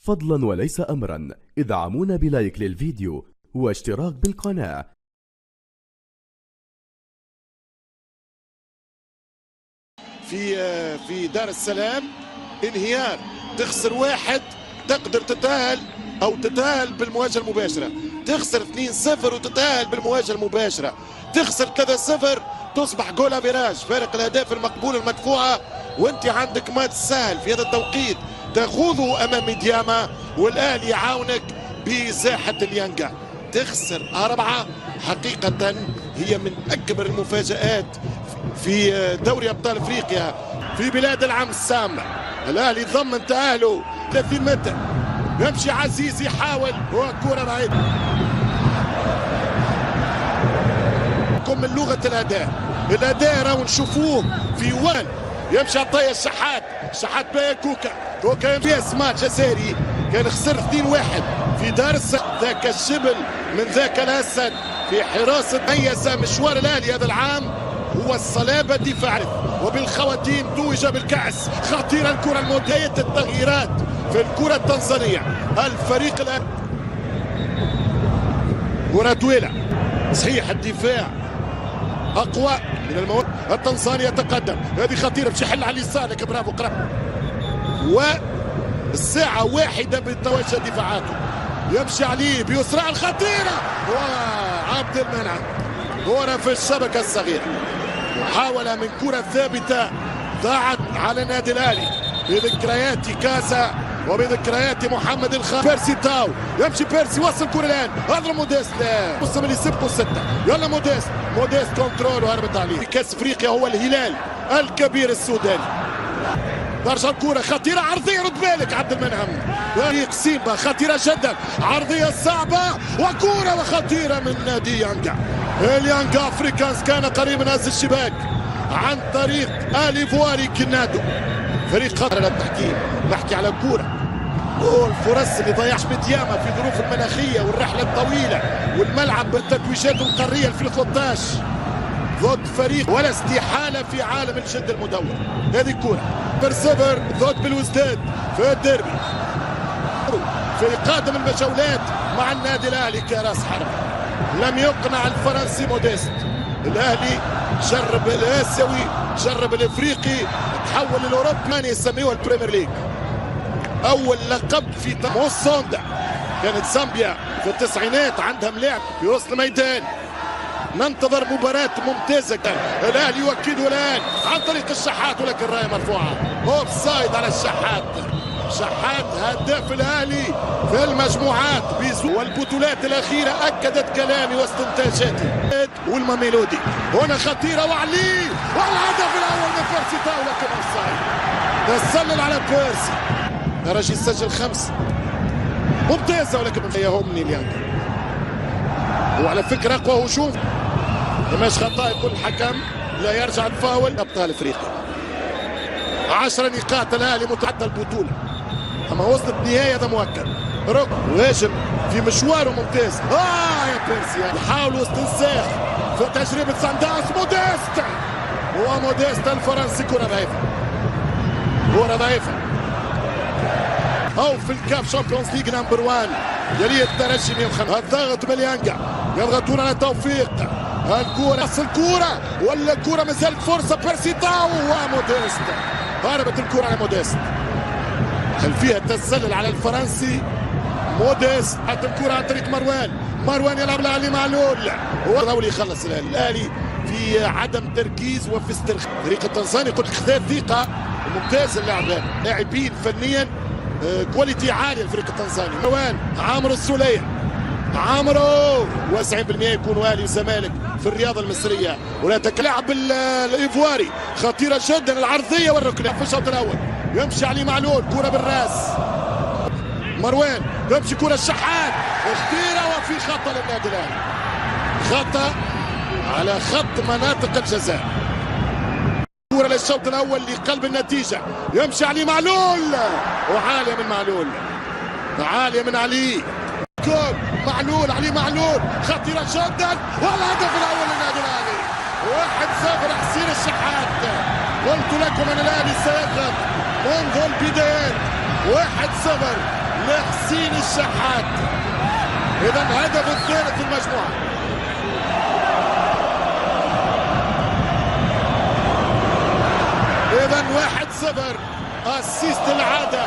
فضلا وليس أمرا ادعمونا بلايك للفيديو واشتراك بالقناة. في دار السلام انهيار، تخسر واحد تقدر تتأهل أو تتأهل بالمواجهة المباشرة، تخسر 2-0 وتتأهل بالمواجهة المباشرة، تخسر 3-0 تصبح جول افيراج، فارق الأهداف المقبولة المدفوعة، وأنت عندك ماتش سهل في هذا التوقيت تخوضه أمام ميدياما، والأهلي يعاونك بساحة اليانجا. تخسر 4 حقيقة هي من أكبر المفاجآت في دوري أبطال أفريقيا في بلاد العم السامة. الأهلي ضمن تأهله 30 متر، يمشي عزيز يحاول وكرة بعيدة من لغة الأداء راهو نشوفوه في وان يمشي عطية الشحات بقى كوكا يمشي اسماء جزائري كان خسر 2-1 في دار السلام. ذاك الشبل من ذاك الأسد في حراسة ميز مشوار الأهلي هذا العام هو الصلابة الدفاعية، وبالخواتيم توج بالكأس. خطيرة الكرة المنتهية التغييرات في الكرة التنزانية. الفريق الآن كرة طويلة صحيح، الدفاع أقوى من المواد. التنزاني يتقدم، هذه خطيرة باش يحل على اليسار، لك برافو قرب. والساعة واحدة بالتوجه دفاعاته، يمشي عليه بيسرع الخطيرة وعبد المنعم كرة في الشبكة الصغيرة، محاولة من كرة ثابتة ضاعت على النادي الأهلي بذكريات كاسا وبذكريات محمد الخالد. بيرسي تاو يمشي، بيرسي وصل كرة الآن، هذا موديست نص من يسبقوا 6. يلا موديست كنترول وهربت عليه. في كاس افريقيا هو الهلال الكبير السوداني. برشا الكرة خطيرة عرضية، رد بالك عبد المنعم سيمبا خطيرة جدا، عرضية صعبة وكرة خطيرة من نادي يانجا. اليانجا افريكانز كان قريب من هز الشباك عن طريق اليفواري كنادو. فريق خطر للتحكيم، نحكي على الكرة والفرص اللي ضيعش ميدياما في ظروف المناخية والرحلة الطويلة والملعب بالتتويجات القارية 2013 ضد فريق ولا استحالة في عالم الجد المدور. هذه الكرة برسيفر ضد بالوزداد في الديربي في قادم المجولات مع النادي الأهلي كراس حرب. لم يقنع الفرنسي موديست. الأهلي جرب الآسيوي، جرب الإفريقي، تحول للأوروبي، من يسميوها البريمير ليج. أول لقب في موسوندا كانت زامبيا في التسعينات عندها ملاعب في وسط الميدان. ننتظر مباراة ممتازة. الأهلي يؤكده الآن عن طريق الشحات، ولكن راية مرفوعة اوف سايد على الشحات. شحات هداف الأهلي في المجموعات والبطولات الأخيرة أكدت كلامي واستنتاجاتي. والماميلودي هنا خطيرة وعلي والهدف الأول من بيرسي تاو، لكن اوف سايد تسلل على بيرسي. درجي يسجل 5 ممتازة، ولكن يهمني اليانجا. وعلى فكرة أقوى هجوم ماش خطأ، يقول الحكم لا يرجع الفاول. أبطال أفريقيا 10 نقاط، الأهلي متعدى البطولة، أما وصلت نهاية هذا مؤكد. وهاجم في مشواره ممتاز. يا بيرسي يحاولوا استنساخ في تجربة سان داونز. موديست الفرنسي كرة ضعيفة أو في الكاف شامبيونز ليج نمبر 1 يلي الترجي 105. الضغط باليانجا يضغطون على توفيق. الكرة الكرة ولا الكرة ما زالت فرصة بيرسي تاو وموديست. هربت الكرة على موديست، خلفيها تسلل على الفرنسي موديست. حتى الكرة عن طريق مروان يلعب لعلي معلول وحاول يخلص الأهلي في عدم تركيز وفي استرخاء. فريق التنزاني قلت خذ ثقة ممتاز اللاعبين فنيا كواليتي عالية الفريق التنزاني. مروان عامر السولية عامرو و90% يكون اهلي وزمالك في الرياضة المصرية. ولا تلاعب الايفواري خطيرة جدا، العرضية والركنية في الشوط الأول. يمشي علي معلول كرة بالراس، مروان يمشي كرة الشحات خطيرة وفي خطأ للنادي الأهلي، خطأ على خط مناطق الجزاء. كرة للشوط الأول لقلب النتيجة، يمشي علي معلول وعالية من معلول، عالية من علي علي معلول خطيرة جدا والهدف الأول للنادي الأهلي 1-0. حسين الشحات قلت لكم أن الأهلي سيضغط منذ البداية. 1-0 لحسين الشحات. اذا هدف الثالث في المجموعه. اذا 1-0 اسيست العاده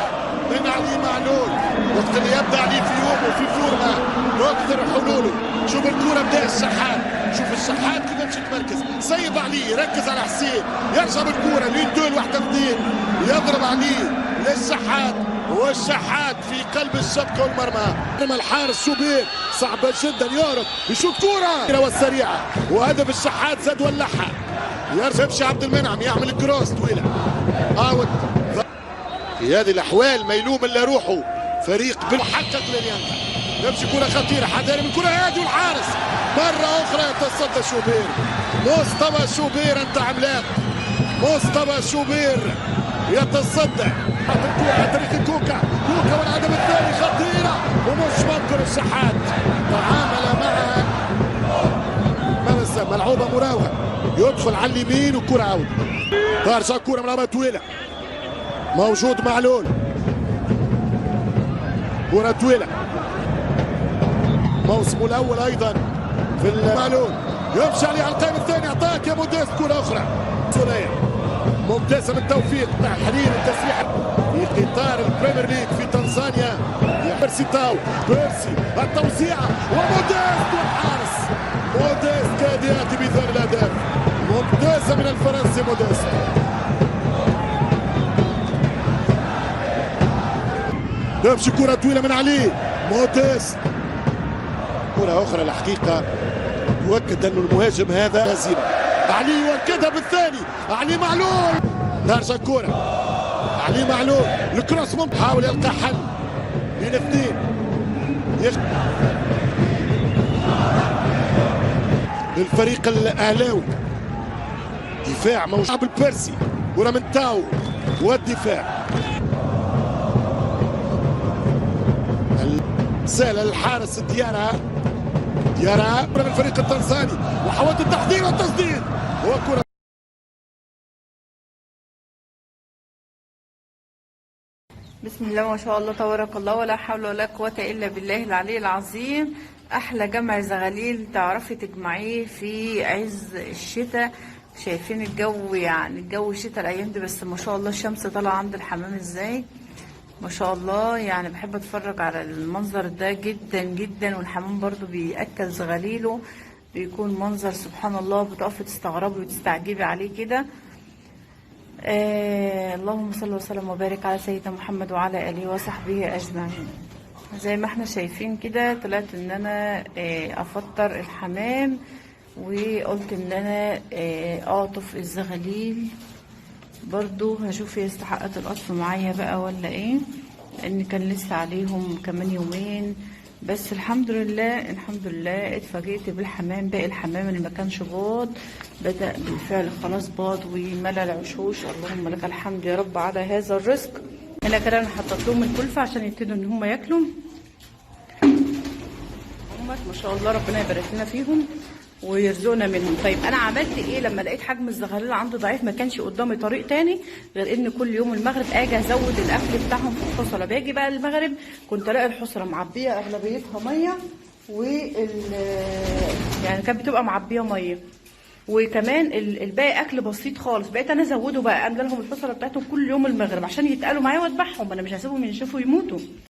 من علي معلول. وقت اللي يبدا عليه في يومه وفي فورمه واكثر حلوله. شوف الكره بدا الشحات، شوف الشحات كيف يمشي يتمركز، سيب عليه، يركز على حسين، يرجع بالكره لين دول 1-2 يضرب عليه للشحات، والشحات في قلب الشبكه والمرمى. لما الحارس شوبير صعبه جدا يهرب يشوف كره والسريعه، وهدف الشحات زاد ولعها. يمشي عبد المنعم يعمل كروس طويله اوت. في هذه الاحوال ميلوم الا روحه، فريق بالحقق لليانكا. يمشي كره خطيره، حذاري من كره هادي، والحارس مره اخرى يتصدى شوبير. مصطفى شوبير انت عملاق، مصطفى شوبير يتصدى. الكره على طريق كوكا، كوكا والهدف الثاني خطيره، ومش منكر الشحات تعامل معها ملعوبه مراوغه، يدخل على اليمين وكره اوت. ترجع كره ملعوبه طويله، موجود معلول، كره طويله، موسمه الاول ايضا في معلول، يمشي عليه على القائم الثاني، اعطاك يا موديست كره اخرى. سوريا ممتازه من توفيق تحرير التسريح في اطار البريمير ليج في تنزانيا. بيرسي تاو، بيرسي التوزيعه وموديست والحارس. موديست كاد ياتي بثاني الاهداف، ممتازه من الفرنسي موديست. تمشي كره طويله من علي موديست، كره اخرى الحقيقه يؤكد انه المهاجم هذا هزيمه. علي يؤكدها بالثاني، علي معلول، ترجع الكره علي معلول، الكروس حاول يلقى حل بين اثنين. للفريق الاهلاوي دفاع موجود بالبيرسي، كره من تاو والدفاع سهل الحارس ديارا من الفريق التنزاني، وحاولت التحضير والتسديد وكره. بسم الله ما شاء الله تبارك الله، ولا حول ولا قوة إلا بالله العلي العظيم. أحلى جمع زغاليل تعرفي تجمعيه في عز الشتاء. شايفين الجو، يعني الجو الشتاء الأيام دي، بس ما شاء الله الشمس طالعة عند الحمام ازاي ما شاء الله. يعني بحب اتفرج على المنظر ده جدا جدا، والحمام برضو بيأكل زغاليله، بيكون منظر سبحان الله، بتقفي تستغربي وتستعجبي عليه كده. اللهم صل وسلم وبارك على سيدنا محمد وعلى اله وصحبه اجمعين. زي ما احنا شايفين كده، طلعت ان انا افطر الحمام، وقلت ان انا اعطف الزغاليل برضو، هشوف هي استحقت القطف معايا بقى ولا ايه، لان كان لسه عليهم كمان يومين. بس الحمد لله الحمد لله اتفاجئت بالحمام. باقي الحمام اللي ما كانش باض بدأ بالفعل خلاص باض وملى العشوش. اللهم لك الحمد يا رب على هذا الرزق. هنا كده انا حطيت لهم الكلفه عشان يبتدوا ان هم ياكلوا. ما شاء الله ربنا يبارك لنا فيهم ويرزقنا منهم. طيب انا عملت ايه لما لقيت حجم الزغاليل عنده ضعيف؟ ما كانش قدامي طريق تاني غير ان كل يوم المغرب اجي ازود الاكل بتاعهم في الحصله. باجي بقى المغرب كنت الاقي الحصره معبيه اغلبيتها ميه، يعني كانت بتبقى معبيه ميه، وكمان الباقي اكل بسيط خالص. بقيت انا ازوده بقى، املى لهم الحصره بتاعتهم كل يوم المغرب عشان يتقالوا معايا واذبحهم، انا مش هسيبهم ينشفوا يموتوا.